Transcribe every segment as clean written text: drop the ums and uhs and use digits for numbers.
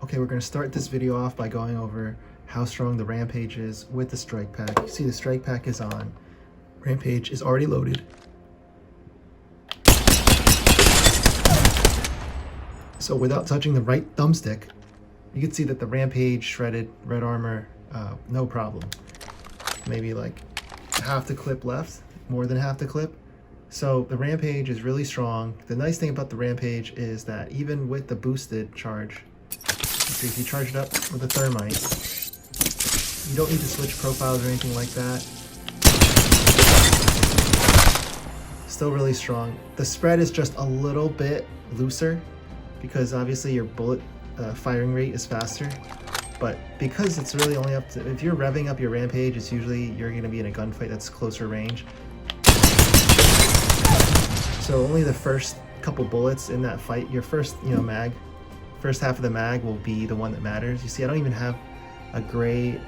Okay, we're going to start this video off by going over how strong the Rampage is with the Strike Pack. You see the Strike Pack is on. Rampage is already loaded. So without touching the right thumbstick, you can see that the Rampage shredded red armor, no problem. Maybe like half the clip left, more than half the clip. So the Rampage is really strong. The nice thing about the Rampage is that even with the boosted charge, so if you charge it up with a thermite, you don't need to switch profiles or anything like that. Still really strong. The spread is just a little bit looser because obviously your bullet firing rate is faster. But because it's really only up to, if you're revving up your Rampage, it's usually you're going to be in a gunfight that's closer range. So only the first couple bullets in that fight, your first, first half of the mag will be the one that matters. You see, I don't even have a gray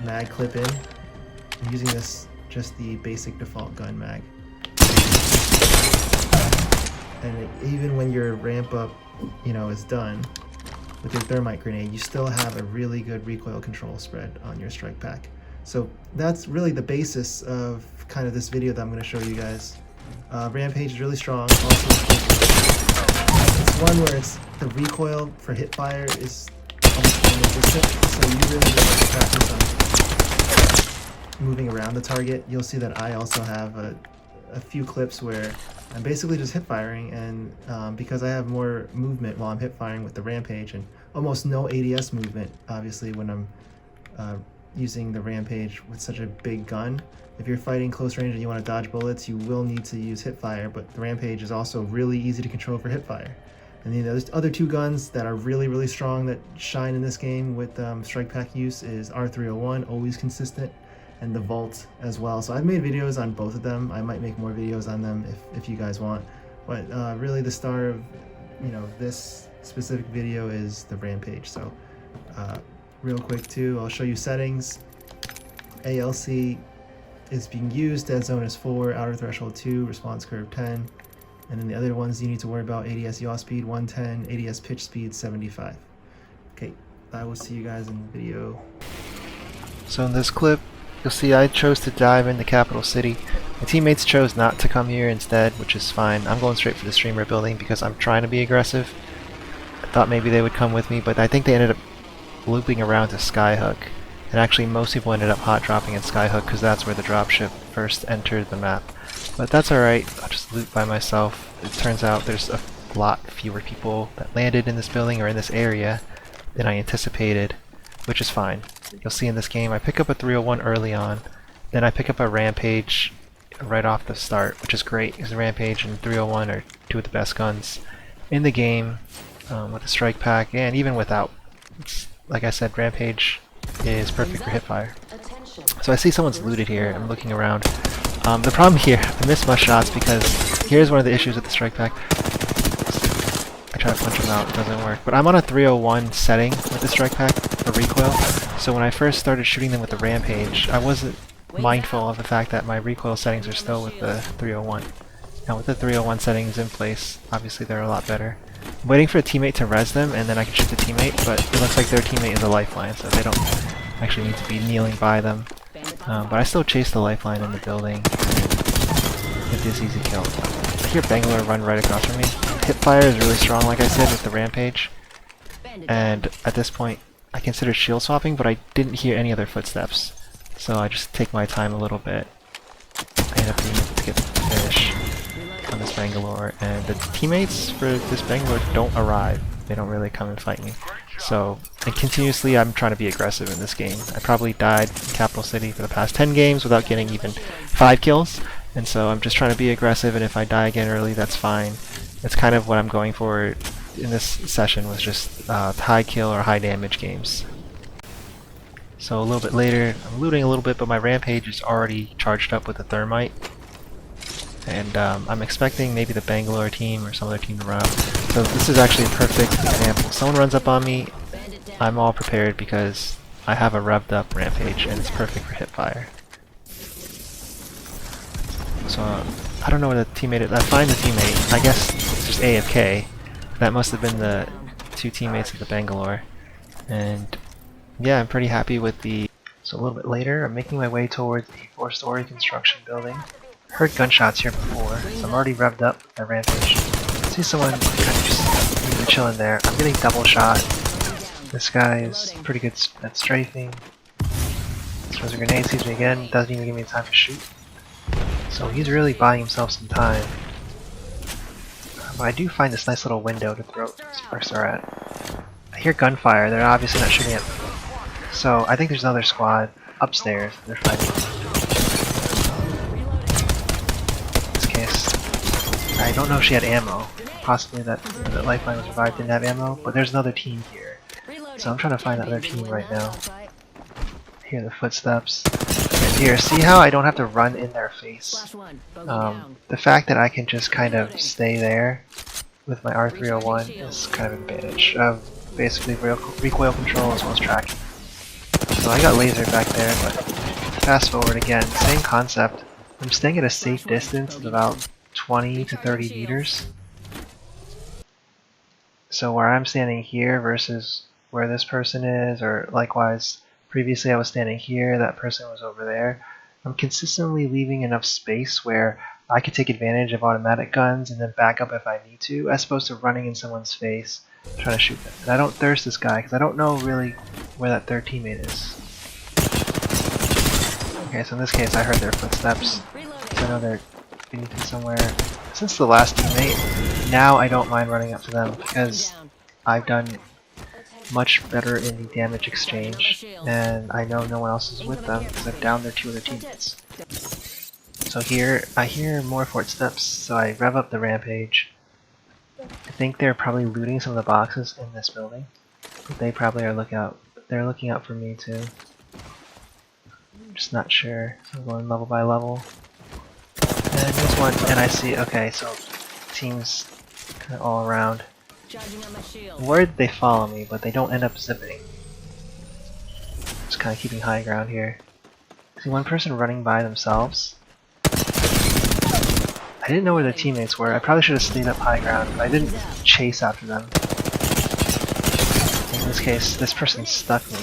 mag clip in. I'm using this, just the basic default gun mag. And even when your ramp up, is done with your thermite grenade, you still have a really good recoil control spread on your Strike Pack. So that's really the basis of kind of this video that I'm going to show you guys. Rampage is really strong. Also, it's one where the recoil for hip fire is almost non-existent, so you really need to practice on moving around the target. You'll see that I also have a few clips where I'm basically just hip firing, and because I have more movement while I'm hip firing with the Rampage, and almost no ADS movement, obviously, when I'm using the Rampage with such a big gun. If you're fighting close range and you want to dodge bullets, you will need to use hip fire, but the Rampage is also really easy to control for hip fire. And then there's other two guns that are really, really strong that shine in this game with Strike Pack use is R301, always consistent, and the Vault as well. So I've made videos on both of them. I might make more videos on them if you guys want. But really the star of this specific video is the Rampage. So real quick too, I'll show you settings. ALC is being used, dead zone is 4, outer threshold 2, response curve 10. And then the other ones you need to worry about, ADS yaw speed 110, ADS pitch speed 75. Okay, I will see you guys in the video. So in this clip, you'll see I chose to dive into Capital City. My teammates chose not to come here instead, which is fine. I'm going straight for the streamer building because I'm trying to be aggressive. I thought maybe they would come with me, but I think they ended up looping around to Skyhook. And actually most people ended up hot dropping in Skyhook because that's where the dropship first entered the map. But that's alright, I'll just loot by myself. It turns out there's a lot fewer people that landed in this building or in this area than I anticipated, which is fine. You'll see in this game I pick up a 301 early on, then I pick up a Rampage right off the start, which is great because the Rampage and 301 are two of the best guns in the game with the Strike Pack, and even without. Like I said, Rampage is perfect for hipfire. So I see someone's looted here. I'm looking around. The problem here, I miss my shots because here's one of the issues with the Strike Pack. I try to punch him out, it doesn't work. But I'm on a 301 setting with the Strike Pack for recoil. So when I first started shooting them with the Rampage, I wasn't mindful of the fact that my recoil settings are still with the 301. Now with the 301 settings in place, obviously they're a lot better. I'm waiting for a teammate to res them and then I can shoot the teammate, but it looks like their teammate is a lifeline, so they don't actually need to be kneeling by them. But I still chase the lifeline in the building and get this easy kill. I hear Bangalore run right across from me. Hipfire is really strong, like I said, with the Rampage. And at this point, I considered shield swapping, but I didn't hear any other footsteps. So I just take my time a little bit. I end up being able to get the finish on this Bangalore, and the teammates for this Bangalore don't arrive. They don't really come and fight me. So, and continuously I'm trying to be aggressive in this game. I probably died in Capital City for the past 10 games without getting even 5 kills, and so I'm just trying to be aggressive, and if I die again early, that's fine. That's kind of what I'm going for in this session, was just high kill or high damage games. So a little bit later, I'm looting a little bit, but my Rampage is already charged up with a thermite. And I'm expecting maybe the Bangalore team or some other team to run up. So this is actually a perfect example. Someone runs up on me, I'm all prepared because I have a revved up Rampage and it's perfect for hipfire. So I don't know where the teammate is. I find the teammate. I guess it's just AFK. That must have been the two teammates of the Bangalore. And yeah, I'm pretty happy with the... So a little bit later, I'm making my way towards the 4-story construction building. Heard gunshots here before, so I'm already revved up with my rampage. See someone kind of just chilling there. I'm getting double shot. This guy is pretty good at strafing. Throws a grenade, sees me again, doesn't even give me time to shoot. So he's really buying himself some time. But I do find this nice little window to throw sparks are at. I hear gunfire, they're obviously not shooting at me. So I think there's another squad upstairs, they're fighting. In this case, I don't know if she had ammo. Possibly that the lifeline was revived didn't have ammo, but there's another team here. So I'm trying to find that other team right now. I hear the footsteps. And here, see how I don't have to run in their face? The fact that I can just kind of stay there with my R301 is kind of an advantage of basically recoil control as well as tracking. So I got lasered back there, but fast forward again, same concept. I'm staying at a safe distance of about 20 to 30 meters. So where I'm standing here versus where this person is, or likewise, previously I was standing here, that person was over there. I'm consistently leaving enough space where I could take advantage of automatic guns and then back up if I need to, as opposed to running in someone's face trying to shoot them. And I don't thirst this guy because I don't know really where that third teammate is. Okay, so in this case I heard their footsteps, so I know they're beneath me somewhere. Since the last teammate, now I don't mind running up to them because I've done much better in the damage exchange, and I know no one else is with them because I've downed their 2 other teammates. So here, I hear more footsteps, so I rev up the rampage. I think they're probably looting some of the boxes in this building. But they probably are they're looking out for me too. I'm just not sure. So I'm going level by level. And there's one, and I see, okay, so teams kind of all around. I'm worried they follow me, but they don't end up zipping. Just kind of keeping high ground here. See one person running by themselves. I didn't know where their teammates were. I probably should have stayed up high ground, but I didn't chase after them. In this case, this person stuck me.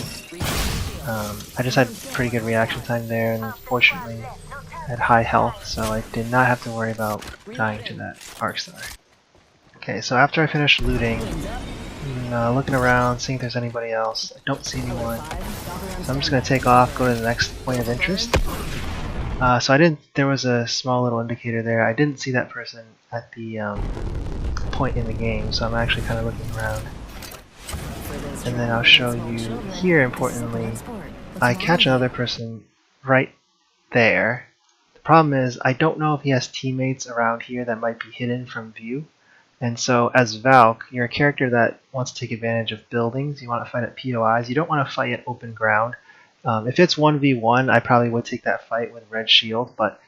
I just had pretty good reaction time there, and fortunately I had high health, so I did not have to worry about dying to that arc star. Okay, so after I finished looting, looking around, seeing if there's anybody else, I don't see anyone. So I'm just going to take off, go to the next point of interest. There was a small little indicator there. I didn't see that person at the point in the game, so I'm actually kind of looking around. And then I'll show you here, importantly, I catch another person right there. The problem is, I don't know if he has teammates around here that might be hidden from view. And so as Valk, you're a character that wants to take advantage of buildings. You want to fight at POIs. You don't want to fight at open ground. If it's 1v1, I probably would take that fight with Red Shield, but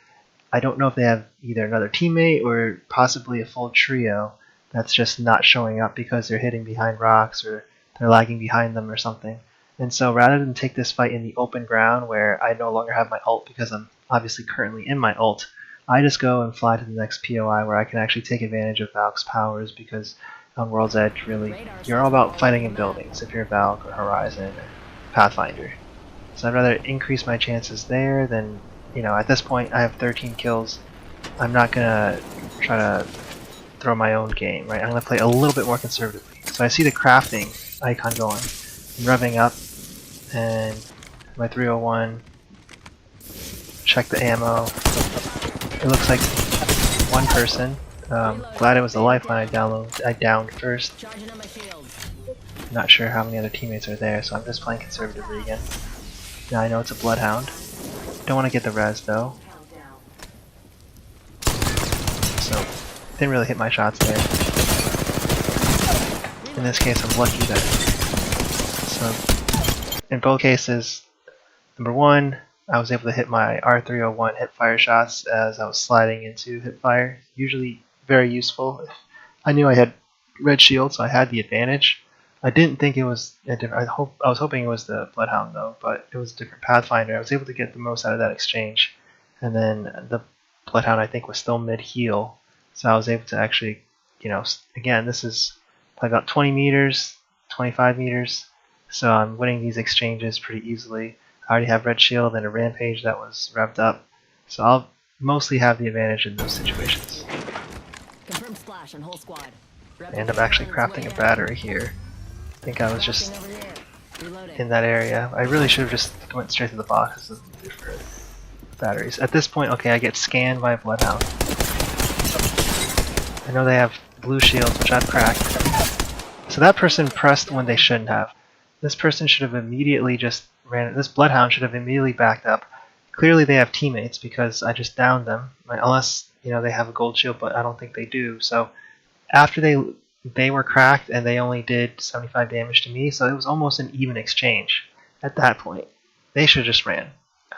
I don't know if they have either another teammate or possibly a full trio that's just not showing up because they're hitting behind rocks or they're lagging behind them or something. And so rather than take this fight in the open ground where I no longer have my ult because I'm obviously currently in my ult, I just go and fly to the next POI where I can actually take advantage of Valk's powers because on World's Edge, really, you're all about fighting in buildings if you're Valk or Horizon or Pathfinder. So I'd rather increase my chances there than, at this point I have 13 kills. I'm not going to try to throw my own game, right? I'm going to play a little bit more conservatively. So I see the crafting icon going. I'm revving up, and my 301, check the ammo. It looks like one person. Glad it was the lifeline I downed first. Not sure how many other teammates are there, so I'm just playing conservatively again. Now I know it's a bloodhound. Don't want to get the res though. So, didn't really hit my shots there. In this case, I'm lucky that. So, in both cases, number one, I was able to hit my R301 hipfire shots as I was sliding into hipfire. Usually very useful. I knew I had red shield, so I had the advantage. I didn't think it was a different. I was hoping it was the Bloodhound though, but it was a different Pathfinder. I was able to get the most out of that exchange, and then the Bloodhound I think was still mid heal, so I was able to actually, again, this is about 20 meters, 25 meters. So I'm winning these exchanges pretty easily. I already have red shield and a rampage that was revved up. So I'll mostly have the advantage in those situations. Confirm splash on whole squad. And I'm actually crafting a battery here. I think I was just in that area. I really should have just went straight to the box as needed for batteries. At this point, okay, I get scanned by a bloodhound. I know they have blue shields, which I've cracked. So that person pressed when they shouldn't have. This person should have immediately just ran. This bloodhound should have immediately backed up. Clearly they have teammates because I just downed them. Unless, you know, they have a gold shield, but I don't think they do. So after they were cracked and they only did 75 damage to me, so it was almost an even exchange at that point. They should have just ran.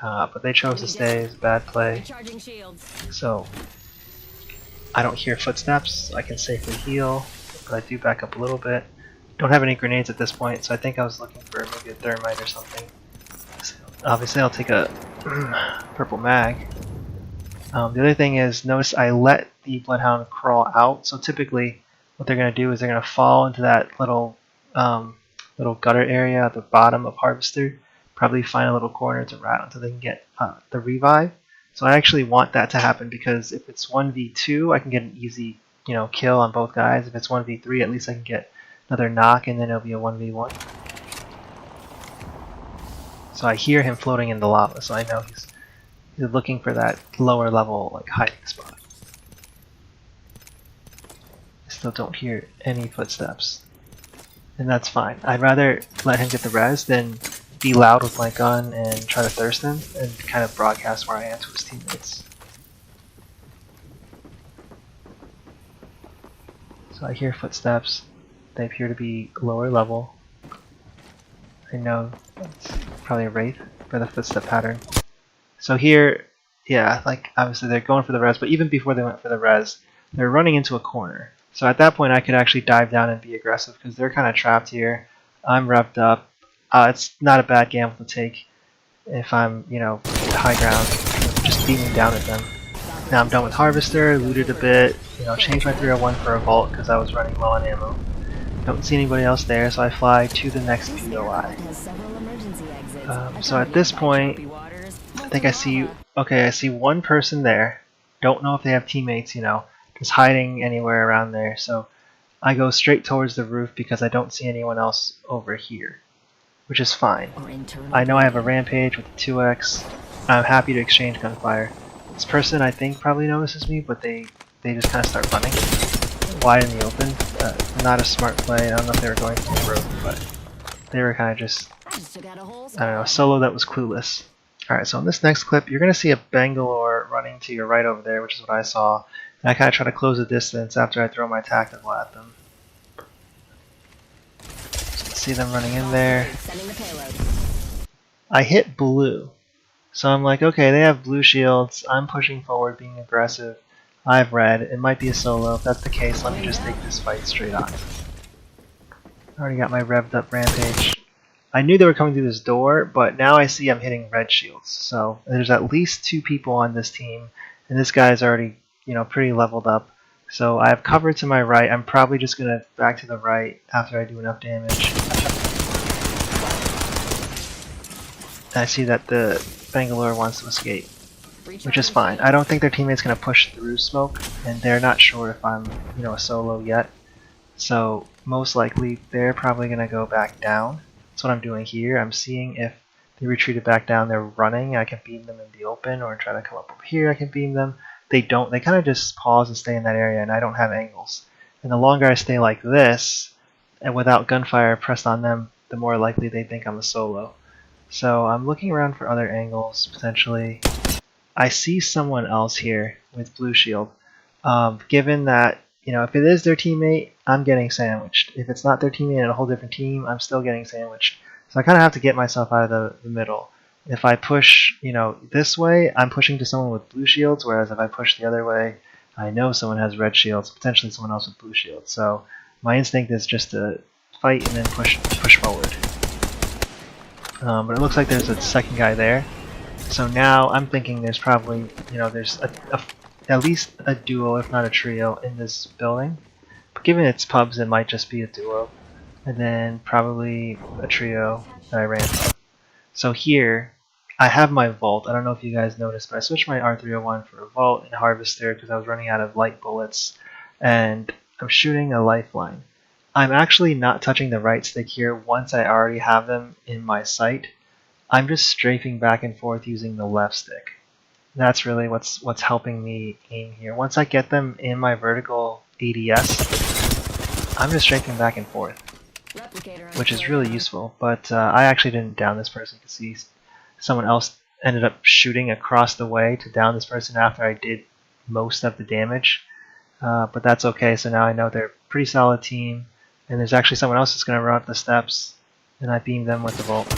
But they chose to stay. It's a bad play. So I don't hear footsteps. I can safely heal, but I do back up a little bit. Don't have any grenades at this point, so I think I was looking for maybe a thermite or something. So obviously I'll take a purple mag. The other thing is, notice I let the bloodhound crawl out, so typically what they're going to do is they're going to fall into that little gutter area at the bottom of Harvester, probably find a little corner to rat until they can get the revive. So I actually want that to happen because if it's 1v2, I can get an easy, you know, kill on both guys. If it's 1v3, at least I can get another knock and then it'll be a 1v1. So I hear him floating in the lava, so I know he's looking for that lower level like hiding spot. I still don't hear any footsteps. And that's fine. I'd rather let him get the res than be loud with my gun and try to thirst him and kind of broadcast where I am to his teammates. So I hear footsteps. They appear to be lower level. I know it's probably a wraith for the footstep pattern. So here, yeah, like obviously they're going for the res, but even before they went for the res, they're running into a corner. So at that point I could actually dive down and be aggressive because they're kind of trapped here. I'm revved up. It's not a bad gamble to take if I'm, you know, high ground, just beating down at them. Now I'm done with Harvester, looted a bit, you know, changed my 301 for a Vault because I was running low on ammo. Don't see anybody else there, so I fly to the next POI. So at this point, I think I see, okay, I see one person there. Don't know if they have teammates, you know, just hiding anywhere around there. So I go straight towards the roof because I don't see anyone else over here, which is fine. I know I have a rampage with a 2x. I'm happy to exchange gunfire. This person I think probably notices me, but they just kind of start running wide in the open. Not a smart play. I don't know if they were going for the road, but they were kind of just, I don't know, a solo that was clueless. Alright, so in this next clip, you're going to see a Bangalore running to your right over there, which is what I saw. And I kind of try to close the distance after I throw my tactical at them. So see them running in there. I hit blue. So I'm like, okay, they have blue shields. I'm pushing forward, being aggressive. I have red. It might be a solo. If that's the case, let me just take this fight straight on. I already got my revved up rampage. I knew they were coming through this door, but now I see I'm hitting red shields. So there's at least 2 people on this team, and this guy's already, you know, pretty leveled up. So I have cover to my right. I'm probably just gonna back to the right after I do enough damage. I see that the Bangalore wants to escape, which is fine. I don't think their teammate's gonna push through smoke, and they're not sure if I'm, you know, a solo yet. So most likely they're probably gonna go back down. That's what I'm doing here. I'm seeing if they retreated back down, they're running, I can beam them in the open, or try to come up over here, I can beam them. They don't, they kind of just pause and stay in that area, and I don't have angles. And the longer I stay like this, and without gunfire pressed on them, the more likely they think I'm a solo. So I'm looking around for other angles, potentially. I see someone else here with blue shield. Given that, you know, if it is their teammate, I'm getting sandwiched. If it's not their teammate and a whole different team, I'm still getting sandwiched. So I kind of have to get myself out of the middle. If I push, you know, this way, I'm pushing to someone with blue shields, whereas if I push the other way, I know someone has red shields, potentially someone else with blue shields. So my instinct is just to fight and then push forward. But it looks like there's a second guy there. So now I'm thinking there's probably, you know, there's at least a duo, if not a trio, in this building. But given its pubs, it might just be a duo. and then probably a trio that I ramp up. So here, I have my vault. I don't know if you guys noticed, but I switched my R301 for a vault and harvester because I was running out of light bullets, and I'm shooting a lifeline. I'm actually not touching the right stick here once I already have them in my sight. I'm just strafing back and forth using the left stick. That's really what's helping me aim here. Once I get them in my vertical ADS, I'm just strafing back and forth, Replicator which is on really the way. useful. But I actually didn't down this person. You can see someone else ended up shooting across the way to down this person after I did most of the damage. But that's okay, so now I know they're a pretty solid team, and there's actually someone else that's going to run up the steps, and I beam them with the vault.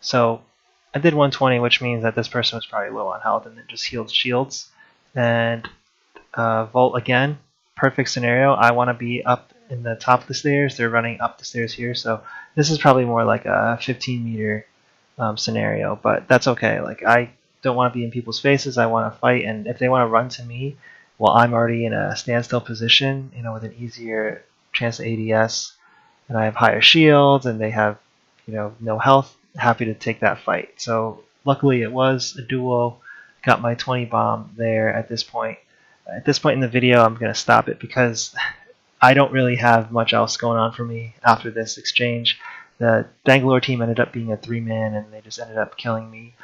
So I did 120, which means that this person was probably low on health, and then just healed shields. And vault again, perfect scenario. I want to be up in the top of the stairs. They're running up the stairs here, so this is probably more like a 15-meter scenario, but that's okay. Like, I don't want to be in people's faces. I want to fight, and if they want to run to me while I'm already in a standstill position, with an easier chance of ADS, and I have higher shields, and they have, no health, happy to take that fight. So luckily it was a duo. Got my 20 bomb there at this point. At this point in the video, I'm going to stop it because I don't really have much else going on for me after this exchange. The Bangalore team ended up being a 3-man, and they just ended up killing me.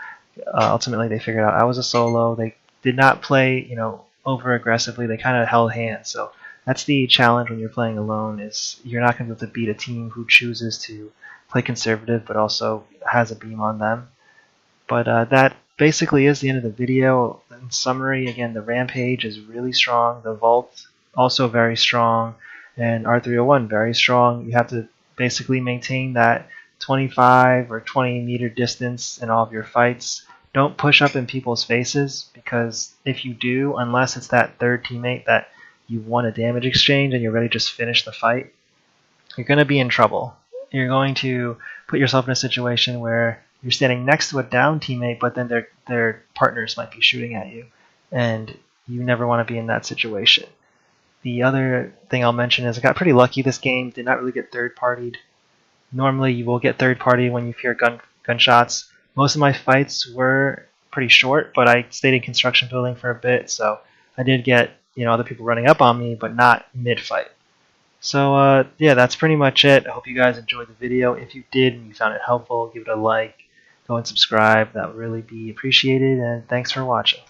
Ultimately, they figured out I was a solo. They did not play, over aggressively. They kind of held hands. So that's the challenge when you're playing alone, is you're not going to be able to beat a team who chooses to play conservative but also has a beam on them. But that basically is the end of the video. In summary, again, the Rampage is really strong. The Vault also very strong, and R301 very strong. You have to basically maintain that 25 or 20-meter distance in all of your fights. Don't push up in people's faces, because if you do, unless it's that third teammate that you won a damage exchange and you're ready to just finish the fight, you're going to be in trouble. You're going to put yourself in a situation where you're standing next to a down teammate, but then their partners might be shooting at you, and you never want to be in that situation. The other thing I'll mention is I got pretty lucky this game. Did not really get third-partied. Normally you will get third-party when you hear gunshots. Most of my fights were pretty short, but I stayed in construction building for a bit, so I did get other people running up on me, but not mid-fight. So yeah, that's pretty much it. I hope you guys enjoyed the video. If you did and you found it helpful, give it a like, go and subscribe. That would really be appreciated, and thanks for watching.